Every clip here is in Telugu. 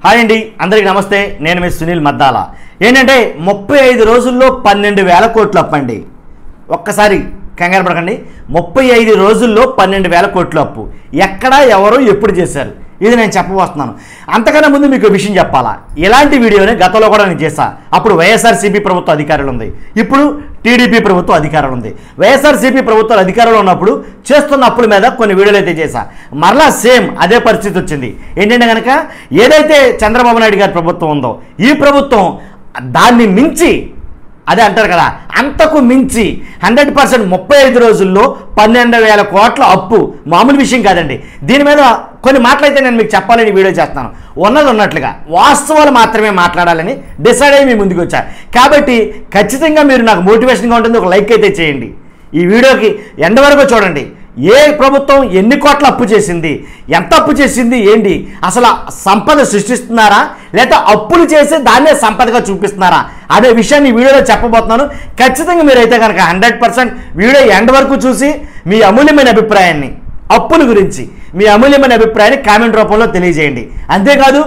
హాయ్ అండి, అందరికీ నమస్తే. నేను మీ సునీల్ మద్దాల. ఏంటంటే 35 రోజుల్లో 12,000 కోట్లు అప్పు అండి. ఒక్కసారి కంగారు పడకండి. 35 రోజుల్లో 12,000 కోట్లు అప్పు ఎక్కడ, ఎవరు, ఎప్పుడు చేశారు, ఇది నేను చెప్పబోతున్నాను. అంతకన్నా ముందు మీకు విషయం చెప్పాలా. ఇలాంటి వీడియోనే గతంలో కూడా నేను చేశా. అప్పుడు వైఎస్ఆర్సీపీ ప్రభుత్వ అధికారులు ఉంది, ఇప్పుడు టీడీపీ ప్రభుత్వం అధికారులు ఉంది. వైఎస్ఆర్సీపీ ప్రభుత్వాలు అధికారంలో ఉన్నప్పుడు చేస్తున్న అప్పుల మీద కొన్ని వీడియోలు అయితే చేశా. మరలా సేమ్ అదే పరిస్థితి వచ్చింది. ఏంటంటే కనుక ఏదైతే చంద్రబాబు నాయుడు గారి ప్రభుత్వం ఉందో, ఈ ప్రభుత్వం దాన్ని మించి, అదే అంటారు కదా, అంతకు మించి 100% 35 రోజుల్లో 12,000 కోట్ల అప్పు మామూలు విషయం కాదండి. దీని మీద కొన్ని మాటలైతే నేను మీకు చెప్పాలని వీడియో చేస్తాను. ఉన్నది ఉన్నట్లుగా వాస్తవాలు మాత్రమే మాట్లాడాలని డిసైడ్ అయ్యి మీ ముందుకు వచ్చా. కాబట్టి ఖచ్చితంగా మీరు నాకు మోటివేషన్గా ఉంటుంది. ఒక లైక్ అయితే చేయండి. ఈ వీడియోకి ఎండ్ వరకు చూడండి. ఏ ప్రభుత్వం ఎన్ని కోట్ల అప్పు చేసింది, ఎంత అప్పు చేసింది, ఏంటి అసలు సంపద సృష్టిస్తున్నారా లేదా అప్పులు చేసి దాన్నే సంపదగా చూపిస్తున్నారా అనే విషయాన్ని ఈ వీడియోలో చెప్పబోతున్నాను. ఖచ్చితంగా మీరైతే కనుక 100% వీడియో ఎండ్ వరకు చూసి మీ అమూల్యమైన అభిప్రాయాన్ని, అప్పుల గురించి మీ అమూల్యమైన అభిప్రాయాన్ని కామెంట్ రూపంలో తెలియజేయండి. అంతేకాదు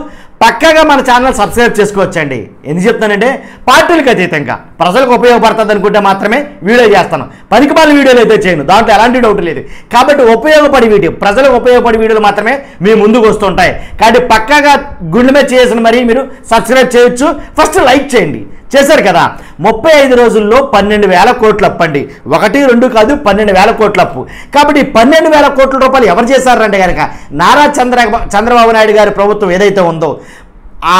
పక్కాగా మన ఛానల్ సబ్స్క్రైబ్ చేసుకోవచ్చండి. ఎందుకు చెప్తానంటే పార్టీలకు అతీతంగా ప్రజలకు ఉపయోగపడుతుంది అనుకుంటే మాత్రమే వీడియో చేస్తాను. పనికిమాలిన వీడియోలు అయితే చేయను, దాంట్లో ఎలాంటి డౌట్ లేదు. కాబట్టి ఉపయోగపడే వీడియో, ప్రజలకు ఉపయోగపడే వీడియోలు మాత్రమే మీ ముందుకు వస్తుంటాయి. కాబట్టి పక్కాగా గుండె మీద చేసిన మరి మీరు సబ్స్క్రైబ్ చేయొచ్చు. ఫస్ట్ లైక్ చేయండి. చేశారు కదా. 35 రోజుల్లో 12,000 కోట్ల అప్పు అండి. 1, 2 కాదు, 12,000 కోట్ల అప్పు. కాబట్టి 12,000 కోట్ల రూపాయలు ఎవరు చేశారంటే కనుక నారా చంద్రబాబు నాయుడు గారి ప్రభుత్వం ఏదైతే ఉందో, ఆ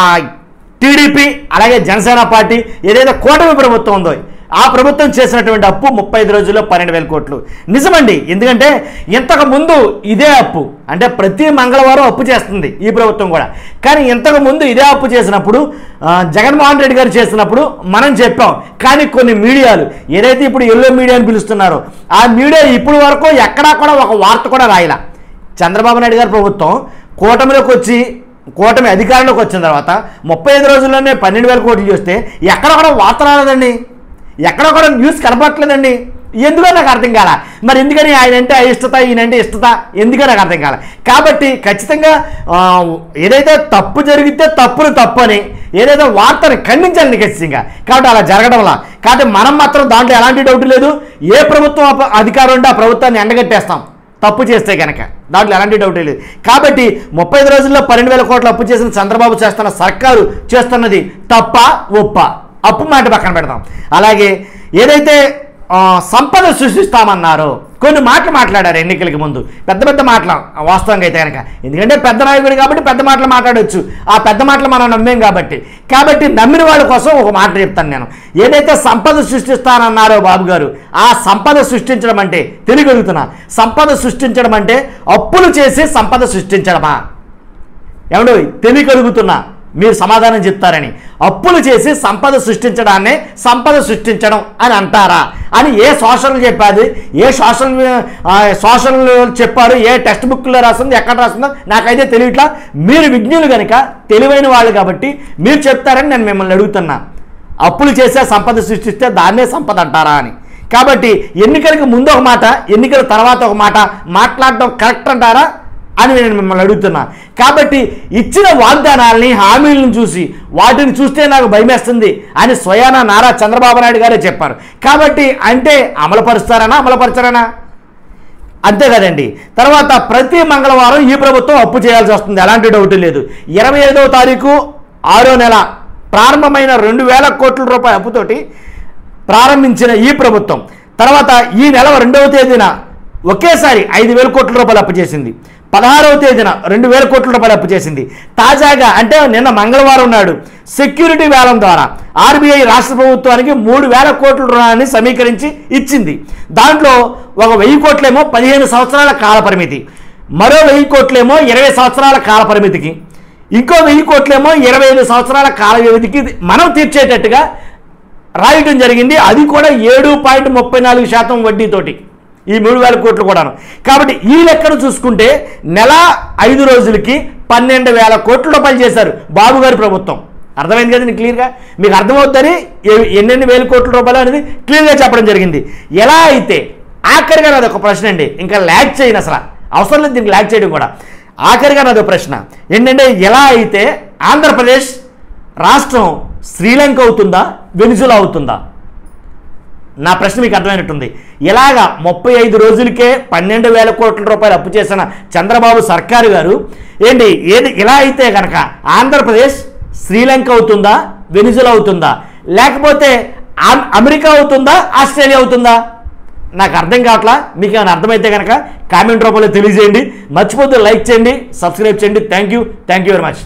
టీడీపీ అలాగే జనసేన పార్టీ ఏదైతే కూటమి ప్రభుత్వం ఉందో, ఆ ప్రభుత్వం చేసినటువంటి అప్పు 35 రోజుల్లో 12,000 కోట్లు. నిజమండి. ఎందుకంటే ఇంతకు ముందు ఇదే అప్పు, అంటే ప్రతి మంగళవారం అప్పు చేస్తుంది ఈ ప్రభుత్వం కూడా. కానీ ఇంతకు ముందు ఇదే అప్పు చేసినప్పుడు జగన్మోహన్ రెడ్డి గారు చేసినప్పుడు మనం చెప్పాం. కానీ కొన్ని మీడియాలు ఏదైతే ఇప్పుడు ఎల్లో మీడియా అని పిలుస్తున్నారో, ఆ మీడియా ఇప్పుడు వరకు ఎక్కడా కూడా ఒక వార్త కూడా రాయలా. చంద్రబాబు నాయుడు గారి ప్రభుత్వం కూటమిలోకి వచ్చి, కూటమి అధికారంలోకి వచ్చిన తర్వాత 35 రోజుల్లోనే 12,000 కోట్లు చేస్తే ఎక్కడ కూడా వార్త రాలేదండి, ఎక్కడ కూడా న్యూస్ కనపట్లేదండి. ఎందుకో నాకు అర్థం కాల. మరి ఎందుకని ఆయన అంటే అయిష్టత, ఈయనంటే ఇష్టత, ఎందుకో నాకు అర్థం కాల. కాబట్టి ఖచ్చితంగా ఏదైతే తప్పు జరిగితే తప్పును తప్పు అని ఏదైతే వార్తను ఖండించాలని ఖచ్చితంగా. కాబట్టి అలా జరగడంలా. కాబట్టి మనం మాత్రం దాంట్లో ఎలాంటి డౌట్ లేదు. ఏ ప్రభుత్వం అధికారం ఉంటే ఆ ప్రభుత్వాన్ని ఎండగట్టేస్తాం తప్పు చేస్తే కనుక, దాంట్లో ఎలాంటి డౌట్ లేదు. కాబట్టి 35 రోజుల్లో 12,000 కోట్లు అప్పు చేసిన చంద్రబాబు చేస్తున్న సర్కారు చేస్తున్నది తప్ప ఒప్ప, అప్పు మాట పక్కన పెడతాం. అలాగే ఏదైతే సంపద సృష్టిస్తామన్నారో కొన్ని మాటలు మాట్లాడారు ఎన్నికలకి ముందు, పెద్ద పెద్ద మాటలు వాస్తవంగా అయితే కనుక. ఎందుకంటే పెద్ద నాయకుడు కాబట్టి పెద్ద మాటలు మాట్లాడవచ్చు. ఆ పెద్ద మాటలు మనం నమ్మేం కాబట్టి నమ్మిన వాళ్ళ కోసం ఒక మాట చెప్తాను నేను. ఏదైతే సంపద సృష్టిస్తానన్నారో బాబు గారు, ఆ సంపద సృష్టించడం అంటే తెలియగలుగుతున్నా, సంపద సృష్టించడం అంటే అప్పులు చేసి సంపద సృష్టించడమా? ఏమండో తెలియగలుగుతున్నా, మీరు సమాధానం చెప్తారని. అప్పులు చేసి సంపద సృష్టించడాన్నే సంపద సృష్టించడం అని అంటారా అని ఏ సోషల్ చెప్పాది, ఏ సోషల్ చెప్పారు, ఏ టెక్స్ట్ బుక్లో రాస్తుంది, ఎక్కడ రాస్తుందో నాకైతే తెలియట్లా. మీరు విజ్ఞులు కనుక, తెలివైన వాళ్ళు కాబట్టి మీరు చెప్తారని నేను మిమ్మల్ని అడుగుతున్నా. అప్పులు చేసే సంపద సృష్టిస్తే దాన్నే సంపద అంటారా అని. కాబట్టి ఎన్నికలకు ముందు ఒక మాట, ఎన్నికల తర్వాత ఒక మాట మాట్లాడడం కరెక్ట్ అంటారా అని నేను మిమ్మల్ని అడుగుతున్నా. కాబట్టి ఇచ్చిన వాగ్దానాలని, హామీలను చూసి వాటిని చూస్తే నాకు భయమేస్తుంది అని స్వయానా నారా చంద్రబాబు నాయుడు గారే చెప్పారు. కాబట్టి అంటే అమలుపరుస్తారనా? అంతే కదండి. తర్వాత ప్రతి మంగళవారం ఈ ప్రభుత్వం అప్పు చేయాల్సి వస్తుంది, ఎలాంటి డౌట్ లేదు. 25వ తారీఖు 6వ నెల ప్రారంభమైన 2,000 కోట్ల రూపాయల అప్పుతోటి ప్రారంభించిన ఈ ప్రభుత్వం తర్వాత ఈ నెల 2వ తేదీన ఒకేసారి 5,000 కోట్ల రూపాయలు అప్పు చేసింది. 16వ తేదీన 2,000 కోట్ల రూపాయలు అప్పు చేసింది. తాజాగా అంటే నిన్న మంగళవారం నాడు సెక్యూరిటీ వేలం ద్వారా ఆర్బీఐ రాష్ట్ర ప్రభుత్వానికి 3,000 కోట్ల రుణాన్ని సమీకరించి ఇచ్చింది. దాంట్లో 1,000 కోట్లేమో 15 సంవత్సరాల కాల పరిమితి, మరో 1,000 కోట్లేమో 20 సంవత్సరాల కాల పరిమితికి, ఇంకో 1,000 కోట్లేమో 25 సంవత్సరాల కాల వ్యవధికి మనం తీర్చేటట్టుగా రాయటం జరిగింది. అది కూడా 7.34% వడ్డీతోటి ఈ 3,000 కోట్లు కూడాను. కాబట్టి ఈ లెక్కను చూసుకుంటే నెల 5 రోజులకి 12,000 కోట్ల రూపాయలు చేశారు బాబు గారి ప్రభుత్వం. అర్థమైంది కదండి క్లియర్గా. మీకు అర్థమవుతుందని ఎన్నెన్ని వేల కోట్ల రూపాయలు అనేది క్లియర్గా చెప్పడం జరిగింది. ఎలా అయితే ఆఖరిగా నాది ఒక ప్రశ్న అండి, ఇంకా ల్యాగ్ చేయను, అసలు అవసరం లేదు దీనికి ల్యాగ్ చేయడం కూడా. ఆఖరిగా నాదో ప్రశ్న ఏంటంటే, ఎలా అయితే ఆంధ్రప్రదేశ్ రాష్ట్రం శ్రీలంక అవుతుందా, వెనిజులా అవుతుందా? నా ప్రశ్న మీకు అర్థమైనట్టుంది. ఇలాగా 35 రోజులకే 12,000 కోట్ల రూపాయలు అప్పు చేసిన చంద్రబాబు సర్కారు గారు ఏది ఇలా అయితే కనుక ఆంధ్రప్రదేశ్ శ్రీలంక అవుతుందా, వెనిజులా అవుతుందా, లేకపోతే అమెరికా అవుతుందా, ఆస్ట్రేలియా అవుతుందా? నాకు అర్థం కావట్లా. మీకు ఏమైనా అర్థమైతే కనుక కామెంట్ రూపంలో తెలియజేయండి. మర్చిపోతే లైక్ చేయండి, సబ్స్క్రైబ్ చేయండి. Thank you very much.